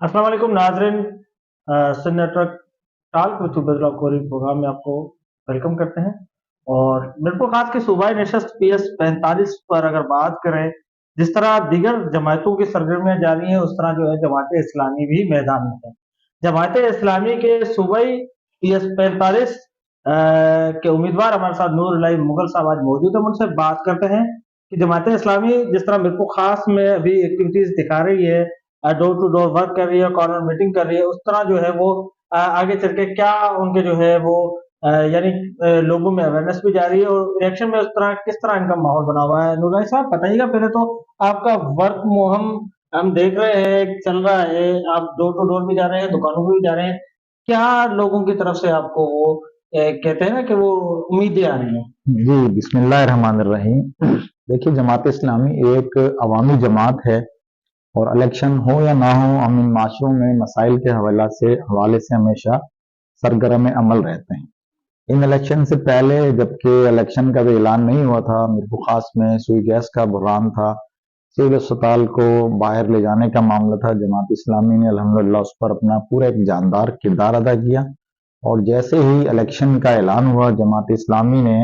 अस्सलाम वालेकुम नाज़रीन। Sindh network talk with Obaidullah Kori program में आपको वेलकम करते हैं। और मिरपुर खास की सूबाई नशस्त PS 45 पर अगर बात करें, जिस तरह दीगर जमातों की सरगर्मियां जारी हैं, उस तरह जो है जमात इस्लामी भी मैदान में है। जमात इस्लामी के सूबाई PS 45 के उम्मीदवार हमारे साथ नूर इलाही मुगल साहब आज मौजूद है। हम उनसे बात करते हैं कि जमात इस्लामी जिस तरह मिरपुर खास में अभी एक्टिविटीज दिखा रही है, डोर टू डोर वर्क कर रही है, कॉर्नर मीटिंग कर रही है, उस तरह जो है वो आगे चल के क्या उनके जो है वो यानी लोगों में अवेयरनेस भी जारी है और रिएक्शन में उस तरह किस तरह इनका माहौल बना हुआ है। नूरानी साहब बताइएगा पहले तो आपका वर्क हम देख रहे हैं चल रहा है, आप डोर टू डोर भी जा रहे हैं, दुकानों में भी जा रहे हैं, क्या लोगों की तरफ से आपको वो कहते हैं ना कि वो उम्मीदें आ रही हैं। जी, बिस्मिल्लाहिर्रहमानिर्रहीम। देखिए, जमात इस्लामी एक अवामी जमात है और इलेक्शन हो या ना हो, हम इन माशरों में मसाइल के हवाले से हमेशा सरगर्म अमल रहते हैं। इन इलेक्शन से पहले, जबकि इलेक्शन का भी ऐलान नहीं हुआ था, मिरपुर खास में सुई गैस का बुहरान था, सिविल अस्पताल को बाहर ले जाने का मामला था, जमात इस्लामी ने अल्हम्दुलिल्लाह उस पर अपना पूरा एक जानदार किरदार अदा किया। और जैसे ही इलेक्शन का ऐलान हुआ, जमात इस्लामी ने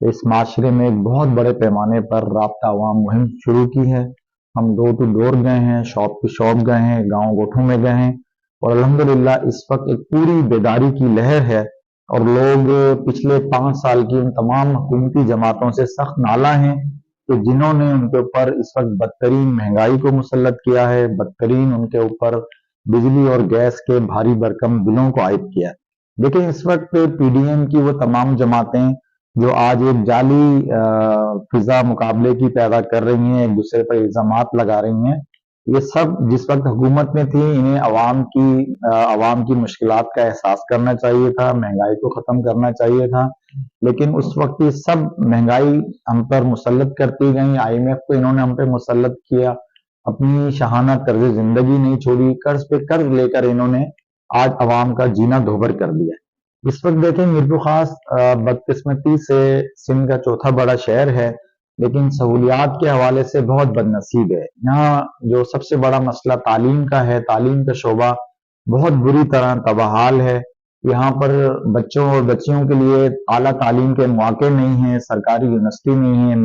इस माशरे में एक बहुत बड़े पैमाने पर राब्ता अवाम मुहिम शुरू की है। हम डोर टू डोर गए हैं, शॉप टू शॉप गए हैं, गांव गोठों में गए हैं और अल्हम्दुलिल्लाह इस वक्त एक पूरी बेदारी की लहर है और लोग पिछले 5 साल की उन तमाम हुकूमती जमातों से सख्त नाला हैं कि जिन्होंने उनके ऊपर इस वक्त बदतरीन महंगाई को मुसल्लत किया है, बदतरीन उनके ऊपर बिजली और गैस के भारी भरकम बिलों को आयद किया है। देखिए, इस वक्त PDM की वो तमाम जमातें जो आज एक जाली फिजा मुकाबले की पैदा कर रही हैं, एक दूसरे पर इल्जामात लगा रही हैं, ये सब जिस वक्त हुकूमत में थी, इन्हें अवाम की मुश्किलात का एहसास करना चाहिए था, महंगाई को ख़त्म करना चाहिए था। लेकिन उस वक्त ये सब महंगाई हम पर मुसल्लत करती गई, IMF को इन्होंने हम पे मुसल्लत किया, अपनी शहाना तर्ज जिंदगी नहीं छोड़ी, कर्ज पे कर्ज लेकर इन्होंने आज अवाम का जीना दोभर कर दिया। इस वक्त देखें, मिरपुर खास बदकिस्मती से सिंध का चौथा बड़ा शहर है, लेकिन सहूलियात के हवाले से बहुत बदनसीब है। यहाँ जो सबसे बड़ा मसला तालीम का है, तालीम का शोबा बहुत बुरी तरह तबाहाल है। यहाँ पर बच्चों और बच्चियों के लिए आला तालीम के मौके नहीं है, सरकारी यूनिवर्सिटी नहीं है,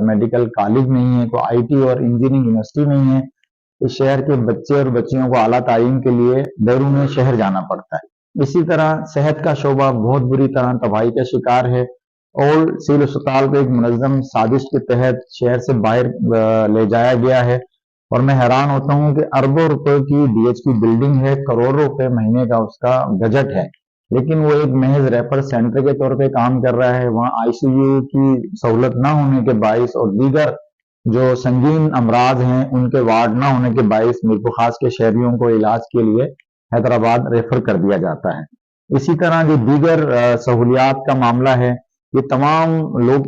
मेडिकल कॉलेज नहीं है, कोई IT और इंजीनियरिंग यूनिवर्सिटी नहीं है। इस शहर के बच्चे और बच्चियों को आला तालीम के लिए बैरून शहर जाना पड़ता है। इसी तरह सेहत का शोबा बहुत बुरी तरह तबाही का शिकार है और सिविल अस्पताल को एक मुनज़्ज़म साजिश के तहत शहर से बाहर ले जाया गया है। और मैं हैरान होता हूँ कि अरबों रुपए की DH की बिल्डिंग है, करोड़ों रुपए महीने का उसका बजट है, लेकिन वो एक महज रेफर सेंटर के तौर पे काम कर रहा है। वहाँ ICU की सहूलत ना होने के बाइस और दीगर जो संगीन अमराज हैं उनके वार्ड ना होने के बाइस मिरपुर खास के शहरियों को इलाज के लिए हैदराबाद रेफर कर दिया जाता है। इसी तरह जो दीगर सहूलियात का मामला है, ये तमाम लोग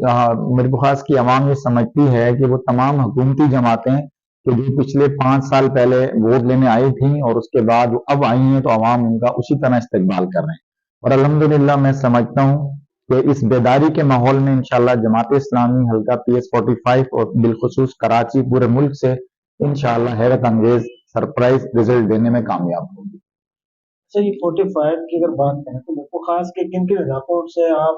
मिरपुर खास की आवाम ये समझती है कि वो तमाम हुकूमती जमातें कि जो पिछले 5 साल पहले वोट लेने आई थी और उसके बाद वो अब आई हैं, तो अवाम उनका उसी तरह इस्तेकबाल कर रहे हैं। और अल्हम्दुलिल्लाह मैं समझता हूँ कि इस बेदारी के माहौल में इंशाल्लाह जमात इस्लामी हल्का PS 45 और बिलखुसूस कराची पूरे मुल्क से इंशाल्लाह हैरत अंगेज सरप्राइज रिजल्ट देने में कामयाब होगी। अच्छा, ये 45 की अगर बात करें तो मिरपुर खास के किन किन इलाकों से आप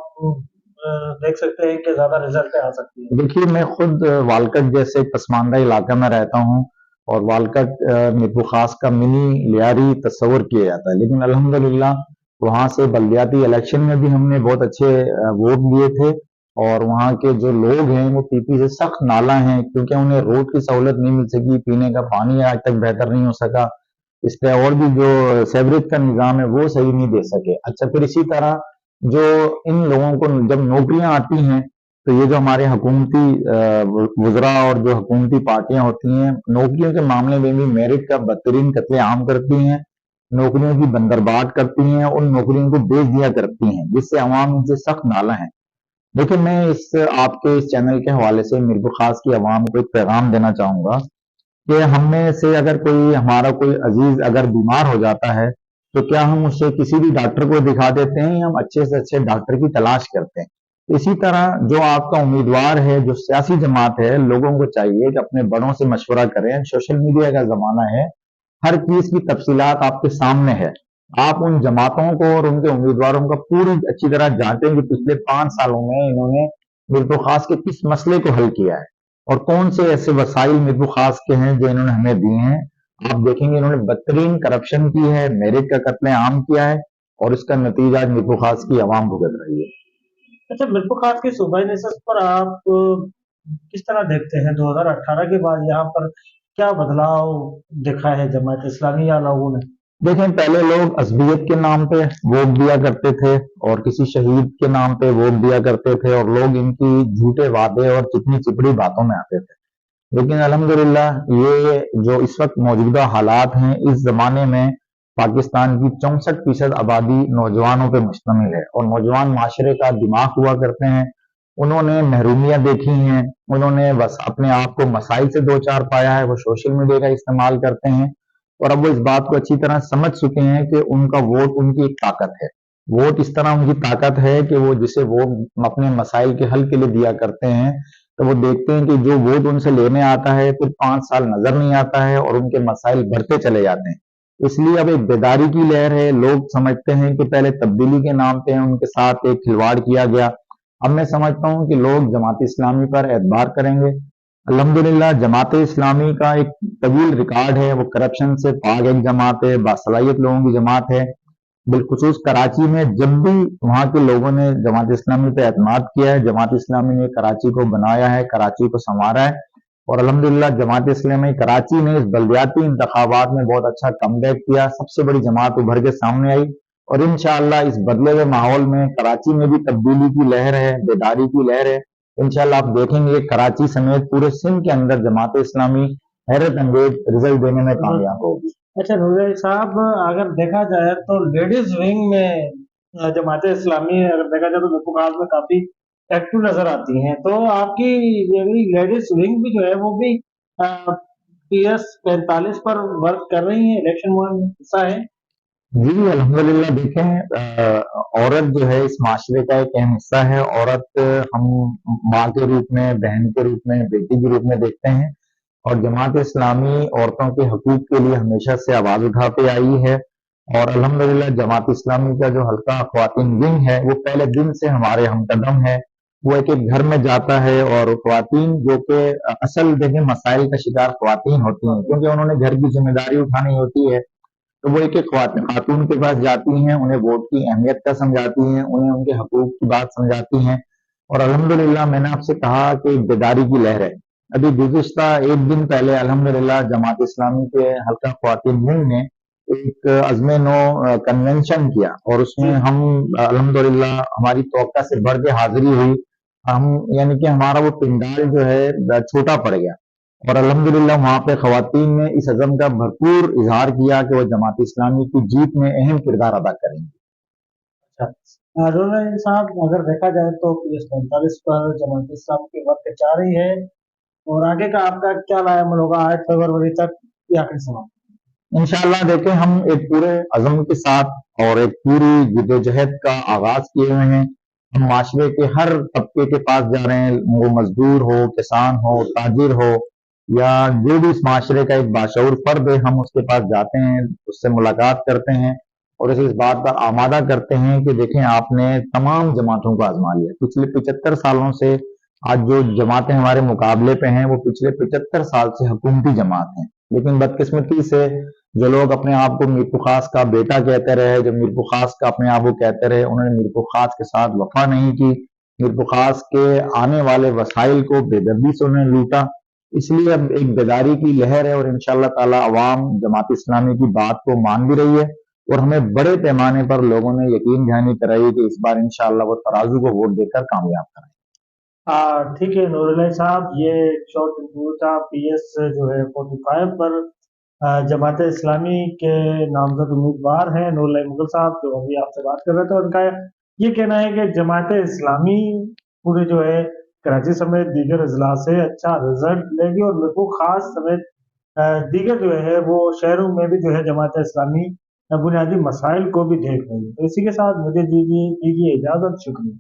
देख सकते हैं कि ज्यादा रिजल्ट आ सकती है। देखिए, मैं खुद वालकट जैसे एक पसमानदा इलाका में रहता हूँ और वालकट मिरपुर खास का मिनी लियारी तस्वर किया जाता है, लेकिन अल्हम्दुलिल्लाह वहाँ से बल्दियाती इलेक्शन में भी हमने बहुत अच्छे वोट लिए थे और वहाँ के जो लोग हैं वो PP से सख्त नाला हैं, क्योंकि उन्हें रोड की सहूलत नहीं मिल सकी, पीने का पानी आज तक बेहतर नहीं हो सका, इसलिए और भी जो सेवरेज का निज़ाम है वो सही नहीं दे सके। अच्छा, फिर इसी तरह जो इन लोगों को जब नौकरियां आती हैं, तो ये जो हमारे हुकूमती वज़रा और जो हुकूमती पार्टियां होती हैं, नौकरियों के मामले में भी मेरिट का बदतरीन कत्लेआम करती हैं, नौकरियों की बंदरबाट करती हैं, उन नौकरियों को बेच दिया करती हैं, जिससे अवाम इनसे सख्त नाला है। देखिए, मैं आपके इस चैनल के हवाले से मिरपुर खास की अवाम को एक पैगाम देना चाहूंगा कि हम में से अगर हमारा कोई अजीज अगर बीमार हो जाता है, तो क्या हम उसे किसी भी डॉक्टर को दिखा देते हैं या हम अच्छे से अच्छे डॉक्टर की तलाश करते हैं। इसी तरह जो आपका उम्मीदवार है, जो सियासी जमात है, लोगों को चाहिए कि अपने बड़ों से मशवरा करें। सोशल मीडिया का जमाना है, ہر چیز کی تفصیلات آپ کے سامنے ہے. آپ ان جماعتوں کو اور ان کے امیدواروں کا پوری اچھی طرح جانتے ہیں کہ پچھلے 5 سالوں میں انہوں نے میر خاص کے کس مسئلے کو حل کیا ہے اور کون سے ایسے وسائل میر خاص کے ہیں جو انہوں نے ہمیں دیے ہیں. آپ دیکھیں گے انہوں نے بدترین کرپشن کی ہے، میرٹ کا قتل عام کیا ہے، اور اس کا نتیجہ آج میر خاص کی عوام بھگت رہی ہے. اچھا، میر خاص کی صوبائی نشست پر آپ کس طرح دیکھتے ہیں 2018 کے بعد یہاں پر کیا بدلاؤ دیکھا ہے جماعت اسلامی یا لوگوں نے؟ دیکھیں، پہلے لوگ عصبیت کے نام پہ ووٹ دیا کرتے تھے اور کسی شہید کے نام پہ ووٹ دیا کرتے تھے اور لوگ ان کی جھوٹے وعدے اور چکنی چپڑی باتوں میں آتے تھے. لیکن الحمدللہ یہ جو اس وقت موجودہ حالات ہیں، اس زمانے میں پاکستان کی 64% آبادی نوجوانوں پہ مشتمل ہے اور نوجوان معاشرے کا دماغ ہوا کرتے ہیں. انہوں نے محرومیاں دیکھی ہیں، انہوں نے بس اپنے آپ کو مسائل سے دو چار پایا ہے، وہ سوشل میڈیا کا استعمال کرتے ہیں اور اب وہ اس بات کو اچھی طرح سمجھ چکے ہیں کہ ان کا ووٹ ان کی ایک طاقت ہے. ووٹ اس طرح ان کی طاقت ہے کہ وہ جسے ووٹ اپنے مسائل کے حل کے لیے دیا کرتے ہیں تو وہ دیکھتے ہیں کہ جو ووٹ ان سے لینے آتا ہے پھر 5 سال نظر نہیں آتا ہے اور ان کے مسائل بڑھتے چلے جاتے ہیں. اس لیے اب ایک بیداری کی لہر ہے. لوگ سمجھتے ہیں کہ پہلے تبدیلی کے نام پہ ان کے ساتھ ایک کھلواڑ کیا گیا. اب میں سمجھتا ہوں کہ لوگ جماعت اسلامی پر اعتبار کریں گے. الحمدللہ جماعت اسلامی کا ایک طویل ریکارڈ ہے، وہ کرپشن سے پاک ایک جماعت ہے، باصلاحیت لوگوں کی جماعت ہے. بالخصوص کراچی میں جب بھی وہاں کے لوگوں نے جماعت اسلامی پہ اعتماد کیا ہے، جماعت اسلامی نے کراچی کو بنایا ہے، کراچی کو سنوارا ہے اور الحمدللہ جماعت اسلامی کراچی نے اس بلدیاتی انتخابات میں بہت اچھا کم بیک کیا، سب سے بڑی جماعت ابھر کے سامنے آئی اور انشاءاللہ اس بدلے ہوئے ماحول میں کراچی میں بھی تبدیلی کی لہر ہے، بیداری کی لہر ہے. انشاءاللہ آپ دیکھیں گے کراچی سمیت پورے سندھ کے اندر جماعت اسلامی حیرت انگیز رزلٹ دینے میں کامیاب ہوگی. اچھا نور صاحب، اگر دیکھا جائے تو لیڈیز ونگ میں جماعت اسلامی اگر دیکھا جائے تو مفقات میں کافی ایکٹیو نظر آتی ہیں، تو آپ کی لیڈیز ونگ بھی جو ہے وہ بھی PS 45 پر ورک کر رہی ہیں، الیکشن میں حصہ ہے؟ جی الحمدللہ. دیکھیں، عورت جو ہے اس معاشرے کا ایک اہم حصہ ہے. عورت ہم ماں کے روپ میں، بہن کے روپ میں، بیٹی کے روپ میں دیکھتے ہیں اور جماعت اسلامی عورتوں کے حقوق کے لیے ہمیشہ سے آواز اٹھاتے آئی ہے اور الحمدللہ جماعت اسلامی کا جو حلقہ خواتین ونگ ہے وہ پہلے دن سے ہمارے ہم قدم ہے. وہ ایک ایک گھر میں جاتا ہے اور خواتین جو کہ اصل دیکھیں مسائل کا شکار خواتین ہوتی ہیں کیونکہ انہوں نے گھر کی ذمہ داری اٹھانی ہوتی ہے، تو وہ ایک ایک خاتون کے پاس جاتی ہیں، انہیں ووٹ کی اہمیت کا سمجھاتی ہیں، انہیں ان کے حقوق کی بات سمجھاتی ہیں اور الحمدللہ میں نے آپ سے کہا کہ ایک بیداری کی لہر ہے. ابھی گزشتہ ایک دن پہلے الحمدللہ جماعت اسلامی کے حلقہ خواتین ونگ نے ایک عزم نو کنونشن کیا اور اس میں ہم الحمدللہ ہماری توقع سے بڑھ کے حاضری ہوئی. ہم یعنی کہ ہمارا وہ پنڈال جو ہے چھوٹا پڑ گیا اور الحمدللہ وہاں پہ خواتین نے اس عزم کا بھرپور اظہار کیا کہ وہ جماعت اسلامی کی جیت میں اہم کردار ادا کریں گے. اچھا رول صاحب، اگر دیکھا جائے تو PS 45 پر جماعت اسلام کی وقت چاہ رہی ہے اور آگے کا آپ کا کیا رائے عمل ہوگا 8 فروری تک یہ آخری سوال؟ انشاءاللہ دیکھیں ہم ایک پورے عزم کے ساتھ اور ایک پوری جدوجہد کا آغاز کیے ہوئے ہیں. ہم معاشرے کے ہر طبقے کے پاس جا رہے ہیں، وہ مزدور ہو، کسان ہو، تاجر ہو یا جو بھی اس معاشرے کا ایک باشعور فرد ہے، ہم اس کے پاس جاتے ہیں، اس سے ملاقات کرتے ہیں اور اسے اس بات پر آمادہ کرتے ہیں کہ دیکھیں آپ نے تمام جماعتوں کو آزما لیا. پچھلے 75 سالوں سے آج جو جماعتیں ہمارے مقابلے پہ ہیں وہ پچھلے 75 سال سے حکومتی جماعت ہیں، لیکن بدقسمتی سے جو لوگ اپنے آپ کو میر خاص کا بیٹا کہتے رہے، جو میر خاص کا اپنے آپ کو کہتے رہے، انہوں نے میر خاص کے ساتھ وفا نہیں کی. میر خاص کے آنے والے وسائل کو بے دردی سے انہوں نے لوٹا. اس لیے اب ایک بیداری کی لہر ہے اور انشاءاللہ تعالی عوام جماعت اسلامی کی بات کو مان بھی رہی ہے اور ہمیں بڑے پیمانے پر لوگوں نے یقین دہانی کرائی کہ اس بار انشاءاللہ وہ ترازو کو ووٹ دے کر کامیاب کریں. ٹھیک ہے نور صاحب، یہ شارٹ انٹرویو تھا PS جو ہے 45 پر جماعت اسلامی کے نامزد امیدوار ہیں نور مغل صاحب جو ابھی آپ سے بات کر رہے تھے. ان کا یہ کہنا ہے کہ جماعت اسلامی پورے جو ہے کراچی سمیت دیگر اضلاع سے اچھا رزلٹ لے گی اور میر خاص سمیت دیگر جو ہے وہ شہروں میں بھی جو ہے جماعت اسلامی بنیادی مسائل کو بھی دیکھ رہی ہے. تو اسی کے ساتھ مجھے دیجیے اجازت. شکریہ.